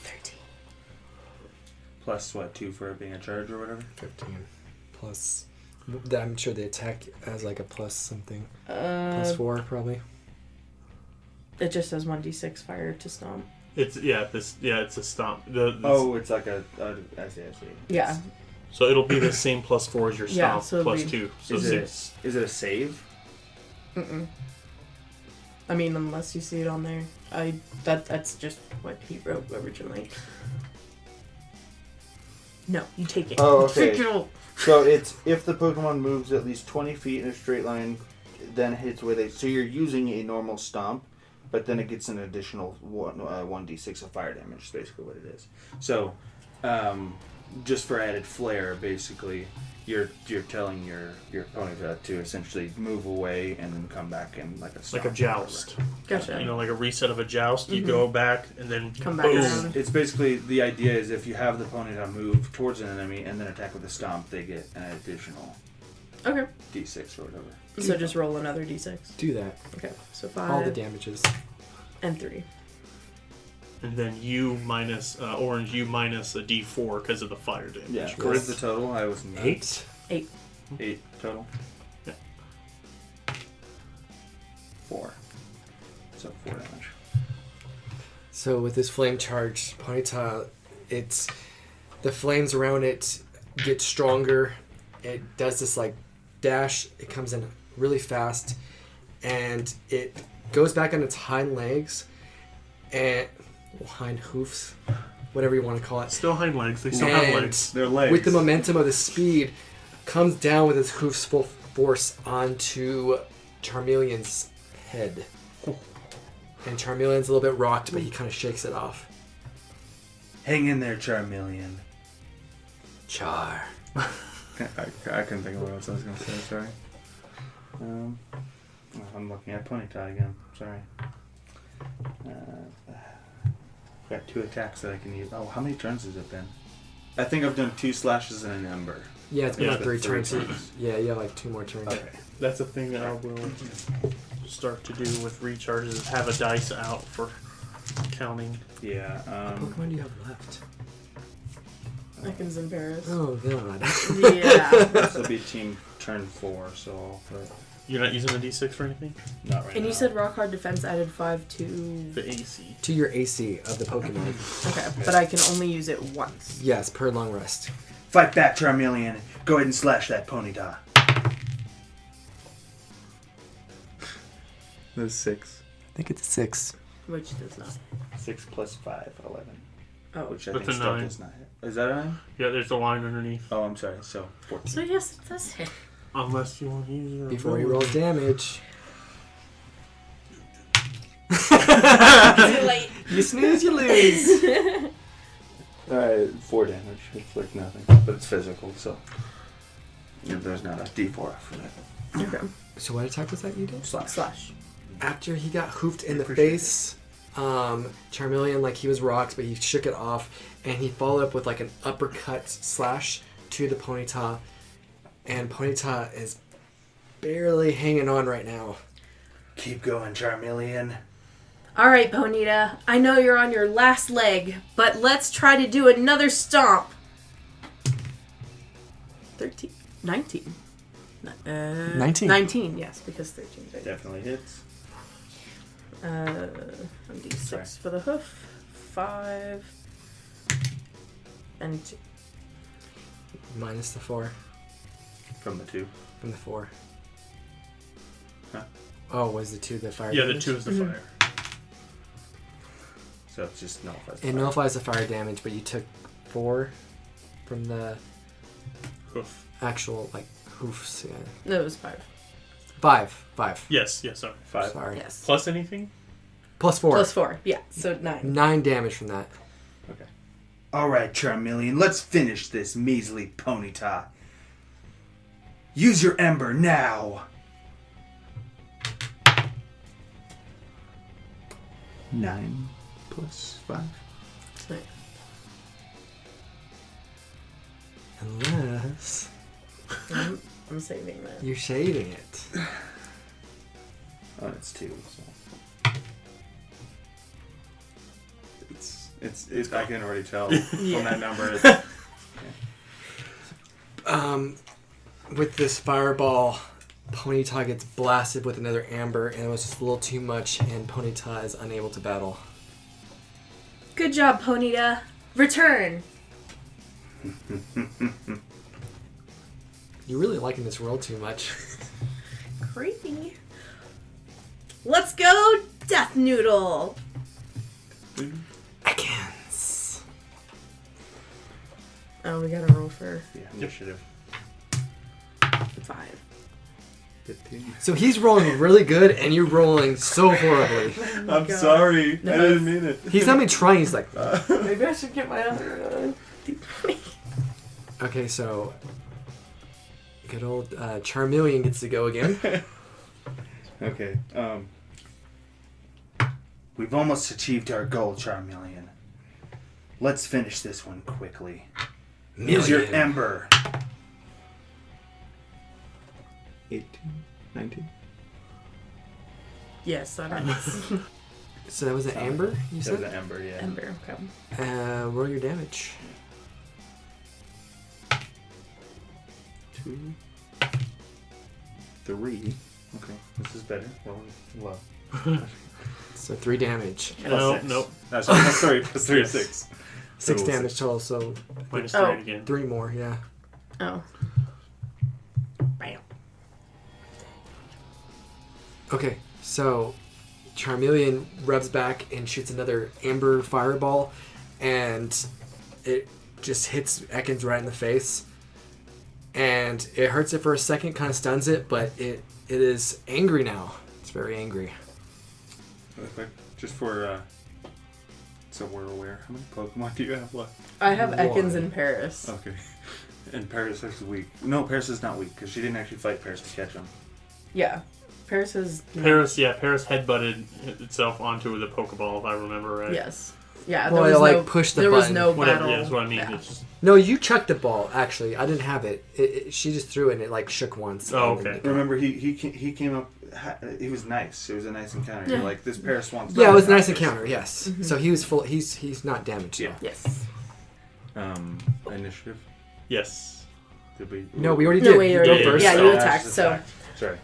13. Plus what, 2 for it being a charge or whatever? 15 plus. I'm sure the attack has like a plus something. Plus 4 probably. It just says 1d6 fire to stomp. It's it's a stomp. It's like I see. Yeah. So it'll be the same +4 as your stomp Yeah, so it'll be- +2. So Is 6. it a save? Mm-mm. I mean, unless you see it on there. That's just what he wrote originally. No, you take it. Oh, okay. Take it. So it's if the Pokemon moves at least 20 feet in a straight line, then hits with it. So you're using a normal stomp, but then it gets an additional 1d6 of fire damage. Is basically what it is. So, just for added flair, basically, you're telling your Ponyta to essentially move away and then come back in like a stomp. Like a joust. Gotcha. You know, like a reset of a joust. You go back and then Come back boom. around. It's basically the idea is if you have the Ponyta move towards an enemy and then attack with a stomp, they get an additional Okay. d6 or whatever. So just roll another d6. Do that. Okay. So 5 All the damages. and 3. And then you minus orange. You minus a D4 because of the fire damage. Yeah. correct? What is the total? I was 8. 8. 8 total. Yeah. 4. So 4 damage. So with this flame charge, Ponyta, it's the flames around it get stronger. It does this like dash. It comes in really fast, and it goes back on its hind legs and hind hoofs, whatever you want to call it. Still hind legs. They still have And legs. Their legs. with the momentum of the speed, comes down with its hoofs full force onto Charmeleon's head. And Charmeleon's a little bit rocked, but he kind of shakes it off. Hang in there, Charmeleon. Char. I couldn't think of what else I was going to say, sorry. I'm looking at Ponyta again, sorry. I've got 2 attacks that I can use. Oh, how many turns has it been? I think I've done 2 slashes and an ember. Yeah, it's been Yeah, like 3 3 turns. Yeah, you have like 2 more turns. Okay. That's a thing that I will start to do with recharges. Is have a dice out for counting. Yeah, What Pokemon do you have left? Ekans and Paris. Oh god. Yeah. this will be team turn 4, so I'll put... You're not using the D6 for anything? Not right And now. you said Rock Hard Defense added 5 to... The AC. To your AC of the Pokemon. Okay, but I can only use it once. Yes, per long rest. Fight back, Charmeleon. Go ahead and slash that Ponyta. That's 6. I think it's a 6. Which does not. 6 plus 5, 11. Oh. Which I That's think a still 9. does not hit. Is that a 9? Yeah, there's a line underneath. Oh, I'm sorry. So 14. So yes, it does hit. Unless you want to use your Before he ability. rolls damage. Too late. You snooze, you lose. Alright, 4 damage. It's like nothing. But it's physical, so there's not a D4 for that. Okay. So what attack was that you did? Slash. After he got hoofed in the Appreciate face, Charmeleon, like he was rocked, but he shook it off, and he followed up with like an uppercut slash to the Ponyta, and Ponyta is barely hanging on right now. Keep going, Charmeleon. Alright, Ponyta. I know you're on your last leg, but let's try to do another stomp. 13. 19. 19. 19, yes, because 13 is right. Definitely hits. On D6 Sorry. for the hoof. 5. And 2. Minus the 4 From the 2. from the 4. Huh? Oh, was the 2 the fire Yeah, the damage? 2 is the Mhm. fire. So it's just nullifies. It nullifies the fire damage, but you took 4 from the Hoof. actual, like, hoofs. Yeah. No, it was 5. 5. Yes, sorry. 5. Sorry. Yes. Plus anything? Plus 4. Plus 4. Yeah, so 9. 9 damage from that. Okay. Alright, Charmeleon, let's finish this measly Ponyta. Use your ember now. 9 plus 5. So, Unless I'm saving that. you're shading it. Oh, it's 2. So. It's I can already tell from that number. With this fireball, Ponyta gets blasted with another amber, and it was just a little too much, and Ponyta is unable to battle. Good job, Ponyta. Return. You're really liking this world too much. Creepy. Let's go, Death Noodle. Ekans. Oh, we gotta roll for Yeah, initiative. 5. 15. So he's rolling really good, and you're rolling so horribly. I'm God. sorry. No, I didn't mean it. He's not even trying. He's like, Maybe I should get my other okay, so good old Charmeleon gets to go again. Okay. We've almost achieved our goal, Charmeleon. Let's finish this one quickly. Use your Million. ember. 18, 19. Yes, that is. So that was an amber, you That was said? an ember, yeah. Ember. Okay. Roll your damage. 2, 3. Okay, this is better. Rolling low. So 3 damage. No, Six. nope. No, sorry, plus 3. Plus 3 is Yes. 6. 6 Total damage total, so Minus 3 Oh. again. 3 more, yeah. Oh. Bam. Okay, so Charmeleon rubs back and shoots another amber fireball, and it just hits Ekans right in the face. And it hurts it for a second, kind of stuns it, but it is angry now. It's very angry. Really quick, just for so we're aware, how many Pokemon do you have left? I have One. Ekans in Paris. Okay. And Paris is weak. No, Paris is not weak because she didn't actually fight Paris to catch him. Yeah. Paris is. Paris headbutted itself onto the Pokeball, if I remember right. Yes. Yeah. Well, there was it, like, no, pushed the there was button. no Whatever, battle. yeah, that's what I mean. Yeah. It's just, No, you chucked the ball, actually. I didn't have it. She just threw it and it like shook once. Oh, and then okay. it got- Remember, he came up. He was nice. It was a nice encounter. Yeah. You're like, this Paris wants. Yeah, it was a nice practice. encounter, yes. So he was full. He's not damaged. Yeah. though. Yes. Initiative. yes. Did we? No, we already No, did. wait, You you go already- first. yeah, Oh, you I just attacked, so- Sorry.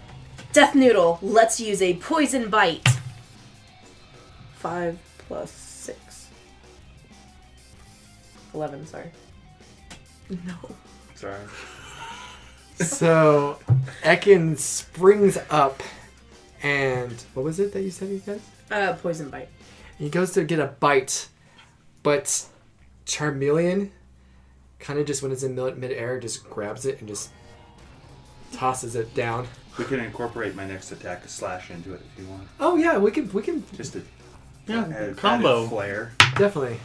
Death Noodle, let's use a poison bite. 5 plus 6. 11, sorry. No. Sorry. So Ekin springs up, and what was it that you said he did? Poison bite. He goes to get a bite, but Charmeleon kind of just when it's in mid-air just grabs it and just tosses it down. We can incorporate my next attack, a slash into it if you want. Oh yeah, we can Just a Yeah, combo. added flair. definitely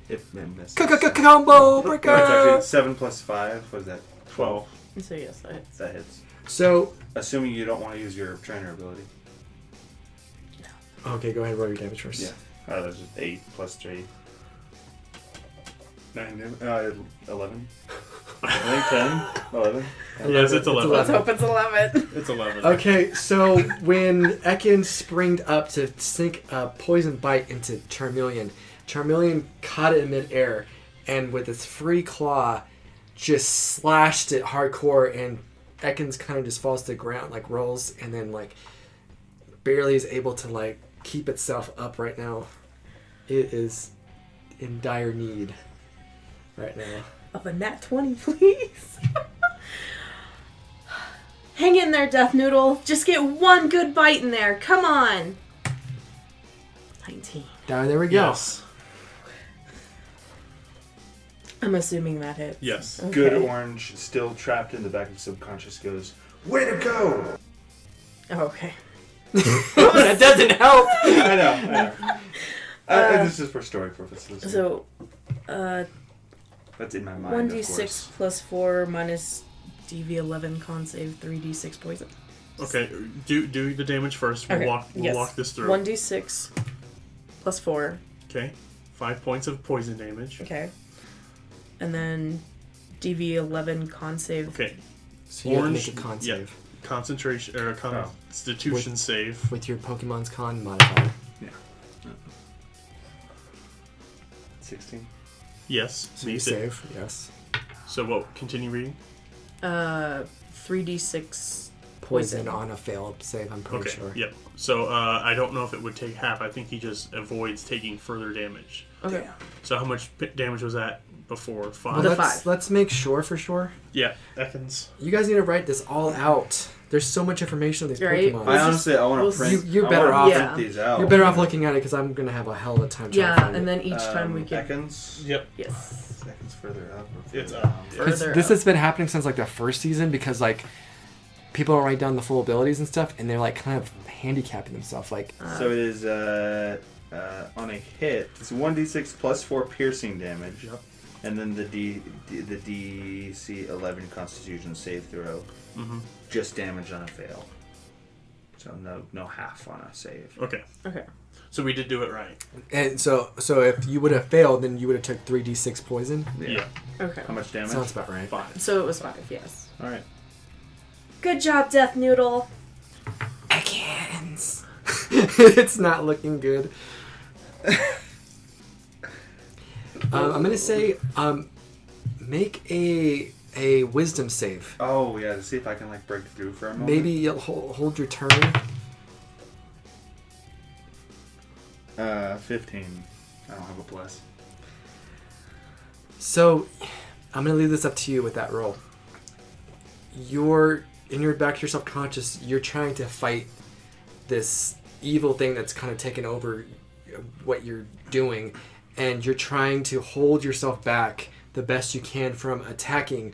If man misses. combo No, it's breaker. actually 7 plus 5. What is that? 12. So yes, that hits. That hits. So Assuming you don't want to use your trainer ability. okay, go ahead and roll your damage first. Yeah. That's just 8 plus 3. 9, 11. I think 10. 11. Yes, it's 11. Let's hope it's 11. It's 11. Okay, so when Ekin springed up to sink a poison bite into Charmeleon, Charmeleon caught it in midair and with its free claw just slashed it hardcore, and Ekans kind of just falls to the ground, like rolls, and then like barely is able to like keep itself up right now. It is in dire need right now. Of a nat 20, please. Hang in there, Death Noodle. Just get one good bite in there. Come on. 19. There we go. Yes. I'm assuming that hits. Yes. Okay. Good orange, still trapped in the back of the subconscious, goes, "Way to go!" Oh, okay. That doesn't help. I know. This is for story purposes. So, That's in my mind. 1d6 plus 4 minus DV11 con save 3d6 poison. Okay, do the damage first. We'll, Okay, we'll walk this through. 1d6 plus 4. Okay. 5 points of poison damage. Okay. And then DV11 con save. Okay. So you have to Orange- make a con yeah. save Concentration or Constitution save. with your Pokemon's con modifier. 16. Yes. So you makes it. save, yes. So what? Continue reading. 3d6 poison on a failed save, I'm pretty Okay. sure. Yep. So I don't know if it would take half. I think he just avoids taking further damage. Okay. So how much damage was that before? 5. Well, The let's, 5. let's make sure for sure. Yeah. Ekans. You guys need to write this all out. There's so much information on these Right. Pokemon. I honestly, I want we'll to print. you're I better wanna off- print Yeah. these out. You're better off looking at it because I'm gonna have a hell of a time trying to Yeah, find and it. then each time we can. Ekans. Yep. Yes. Ekans further up. Or It's further up. down? Yeah. 'Cause Further this up. has been happening since like the first season because like people don't write down the full abilities and stuff, and they're like kind of handicapping themselves. Like So it is on a hit. It's 1d6 plus 4 piercing damage. Yep. And then the DC 11 Constitution save throw. Mm-hmm. Just damage on a fail. So no half on a save. Okay. Okay. So we did do it right. and so if you would have failed, then you would have took 3d6 poison. Yeah. Okay. How much damage? Sounds about right. 5. So it was 5. Yes. All right. Good job, Death Noodle. Ekans. It's not looking good. I'm gonna say make a wisdom save. Oh yeah, to see if I can like break through for a moment. Maybe you'll hold your turn. 15. I don't have a plus. So I'm gonna leave this up to you with that roll. You're in your back to your subconscious. You're trying to fight this evil thing that's kind of taken over what you're doing, and you're trying to hold yourself back the best you can from attacking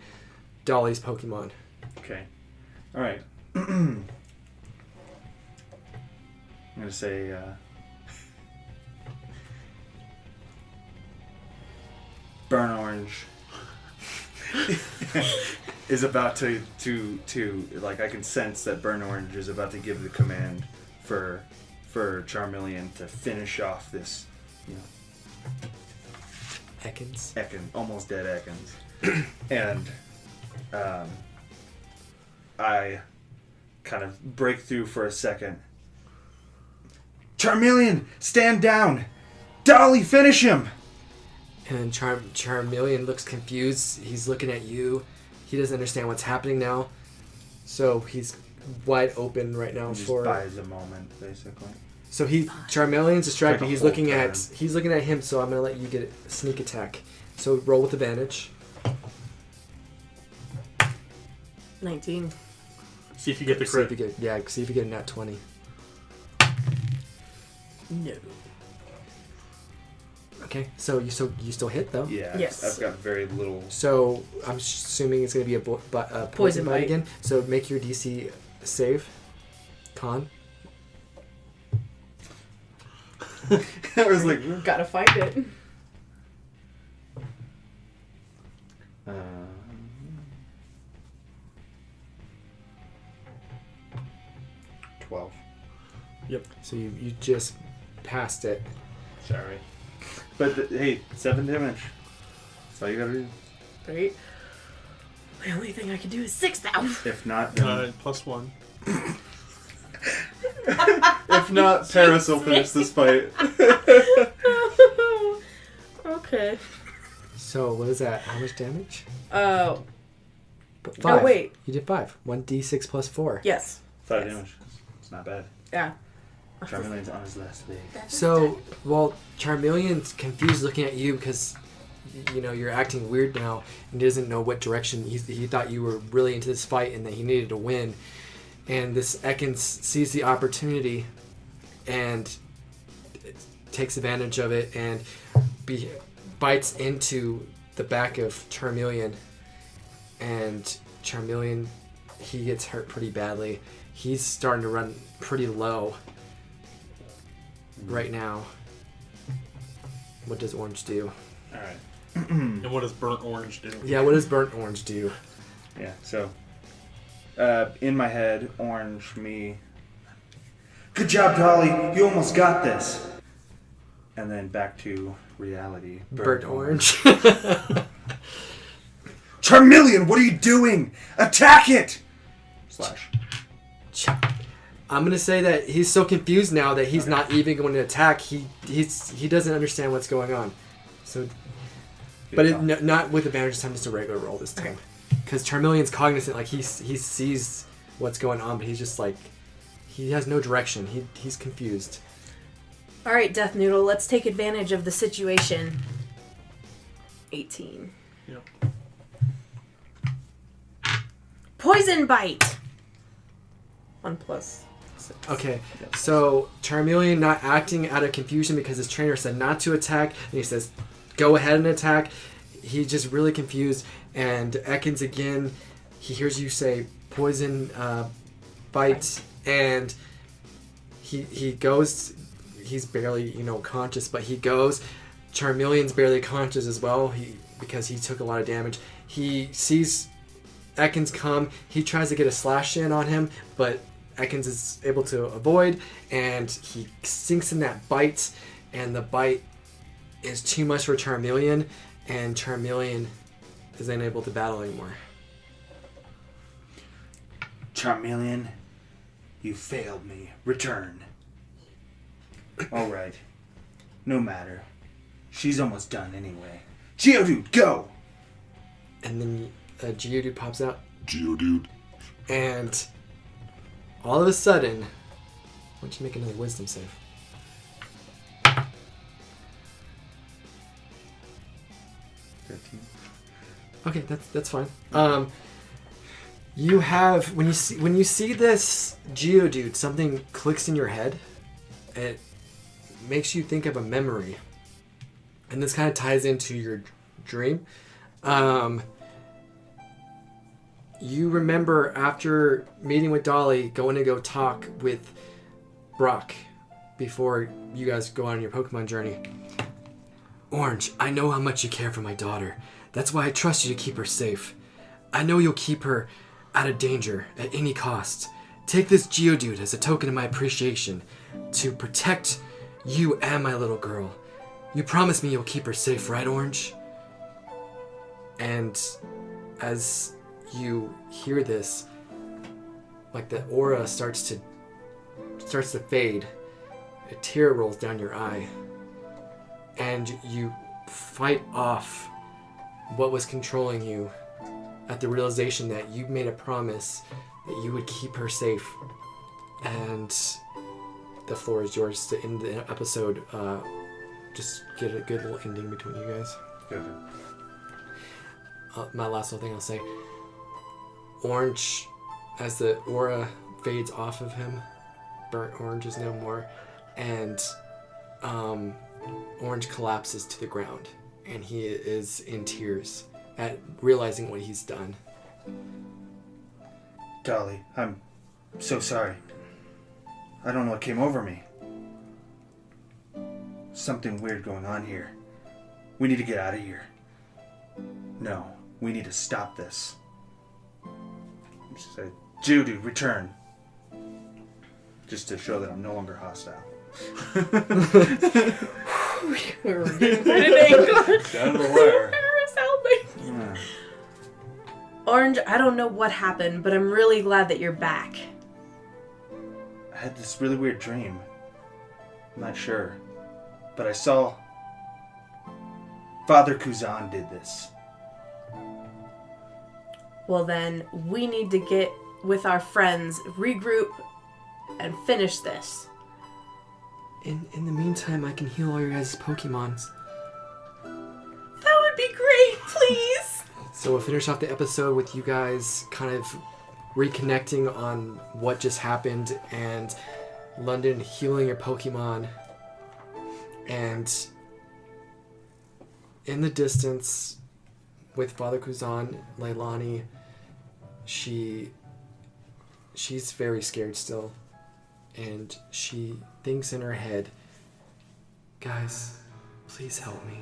Dolly's Pokemon. Okay. All right. I'm gonna say. Burn Orange is about to like I can sense that Burn Orange is about to give the command for Charmeleon to finish off this, you know, Ekans. almost dead Ekans, and I kind of break through for a second. Charmeleon, stand down! Dolly, finish him! And then Charmeleon looks confused. He's looking at you. He doesn't understand what's happening now. So he's wide open right now Just for. buys a moment, basically. So Charmeleon's distracted. Like a He's whole looking turn. he's looking at him. So I'm gonna let you get a sneak attack. So roll with advantage. 19. See if you get the See if crit. you get see if you get a nat 20. No. Okay. So you still hit though. Yeah, Yes. I've got very little. So I'm assuming it's gonna be a poison bite bite. again. So make your DC save. Con. I was like, Gotta find it. 12. So you just passed it. Sorry. But hey, 7 damage. That's all you gotta do. Right? The only thing I can do is 6 now. If not, then. +1. If not, Paris will finish this fight. Okay. So what is that? How much damage? Oh, 5. wait. You did 5. 1d6 plus 4. yes. 5 Yes. damage. It's not bad. Yeah. Charmeleon's on his last leg. So, well, Charmeleon's confused looking at you because, you know, you're acting weird now and he doesn't know what direction. He thought you were really into this fight and that he needed to win. And this Ekans sees the opportunity and takes advantage of it and bites into the back of Charmeleon. And Charmeleon, he gets hurt pretty badly. He's starting to run pretty low right now. What does orange do? Alright. And what does burnt orange do? Yeah, what does burnt orange do? Yeah, so. In my head, orange, me. Good job, Dolly! You almost got this! And then back to reality. Burnt orange. Charmeleon, what are you doing? Attack it! Slash. I'm gonna say that he's so confused now that he's not even going to attack. He doesn't understand what's going on. So, but not with advantage this time, just a regular roll this time. Because Charmeleon's cognizant, like he sees what's going on, but he's just like, he has no direction. He's confused. All right, Death Noodle, let's take advantage of the situation. 18. Yep. Poison bite. 1 plus 6. Okay, so Charmeleon not acting out of confusion because his trainer said not to attack, and he says, go ahead and attack. He's just really confused, and Ekans again, he hears you say poison bite, and he goes, he's barely, conscious, but he goes. Charmeleon's barely conscious as well, because he took a lot of damage. He sees Ekans come, he tries to get a slash in on him, but Ekans is able to avoid, and he sinks in that bite, and the bite is too much for Charmeleon, and Charmeleon is unable to battle anymore. Charmeleon, you failed me. Return. Alright. No matter. She's almost done anyway. Geodude, go! And then Geodude pops out, Geodude. and all of a sudden, why don't you make another wisdom save? 13. Okay, that's fine. You have when you see this Geodude, something clicks in your head. It makes you think of a memory, and this kind of ties into your dream. You remember after meeting with Dolly, going to go talk with Brock before you guys go on your Pokemon journey. Orange, I know how much you care for my daughter. That's why I trust you to keep her safe. I know you'll keep her out of danger at any cost. Take this Geodude as a token of my appreciation to protect you and my little girl. You promise me you'll keep her safe, right, Orange? And as you hear this, like the aura starts to fade. A tear rolls down your eye, and you fight off what was controlling you at the realization that you made a promise that you would keep her safe. And the floor is yours to end the episode. Just get a good little ending between you guys. Good. My last little thing I'll say. Orange, as the aura fades off of him, burnt orange is no more, and Orange collapses to the ground, and he is in tears at realizing what he's done. Dolly, I'm so sorry. I don't know what came over me. Something weird going on here. We need to get out of here. No, we need to stop this. She said, Geodude, return. Just to show that I'm no longer hostile. We're getting pretty Down the wire. angry. Orange, I don't know what happened, but I'm really glad that you're back. I had this really weird dream. I'm not sure. But I saw Father Kuzon did this. Well then, we need to get with our friends, regroup, and finish this. In the meantime, I can heal all your guys' Pokemons. That would be great, please! So we'll finish off the episode with you guys kind of reconnecting on what just happened, and London healing your Pokemon. And in the distance, with Father Kuzon, Leilani, she's very scared still. And she thinks in her head, guys, please help me.